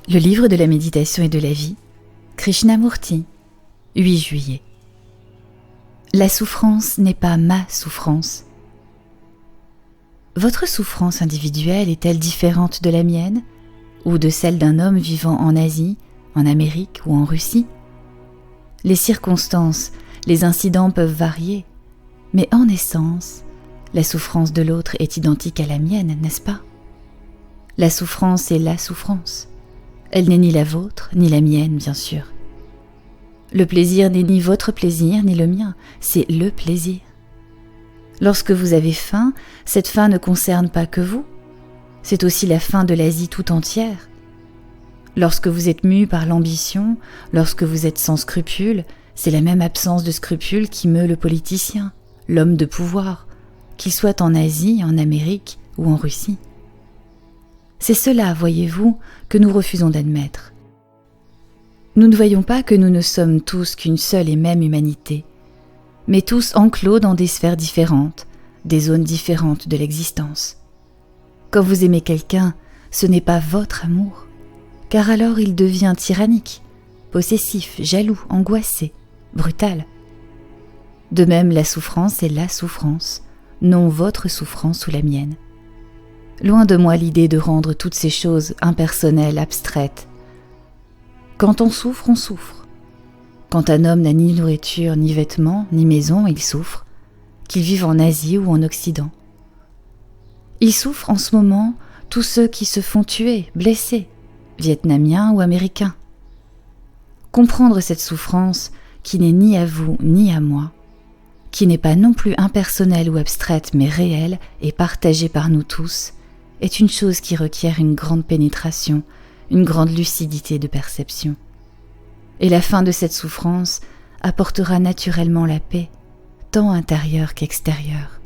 Le livre de la méditation et de la vie, Krishnamurti, 8 juillet. La souffrance n'est pas ma souffrance. Votre souffrance individuelle est-elle différente de la mienne ou de celle d'un homme vivant en Asie, en Amérique ou en Russie? Les circonstances, les incidents peuvent varier, mais en essence, la souffrance de l'autre est identique à la mienne, n'est-ce pas? La souffrance est la souffrance. Elle n'est ni la vôtre, ni la mienne, bien sûr. Le plaisir n'est ni votre plaisir, ni le mien, c'est le plaisir. Lorsque vous avez faim, cette faim ne concerne pas que vous, c'est aussi la faim de l'Asie tout entière. Lorsque vous êtes mû par l'ambition, lorsque vous êtes sans scrupules, c'est la même absence de scrupules qui meut le politicien, l'homme de pouvoir, qu'il soit en Asie, en Amérique ou en Russie. C'est cela, voyez-vous, que nous refusons d'admettre. Nous ne voyons pas que nous ne sommes tous qu'une seule et même humanité, mais tous enclos dans des sphères différentes, des zones différentes de l'existence. Quand vous aimez quelqu'un, ce n'est pas votre amour, car alors il devient tyrannique, possessif, jaloux, angoissé, brutal. De même, la souffrance est la souffrance, non votre souffrance ou la mienne. Loin de moi l'idée de rendre toutes ces choses impersonnelles, abstraites. Quand on souffre, on souffre. Quand un homme n'a ni nourriture, ni vêtements, ni maison, il souffre, qu'il vive en Asie ou en Occident. Il souffre en ce moment tous ceux qui se font tuer, blessés, vietnamiens ou américains. Comprendre cette souffrance qui n'est ni à vous ni à moi, qui n'est pas non plus impersonnelle ou abstraite mais réelle et partagée par nous tous, est une chose qui requiert une grande pénétration, une grande lucidité de perception. Et la fin de cette souffrance apportera naturellement la paix, tant intérieure qu'extérieure.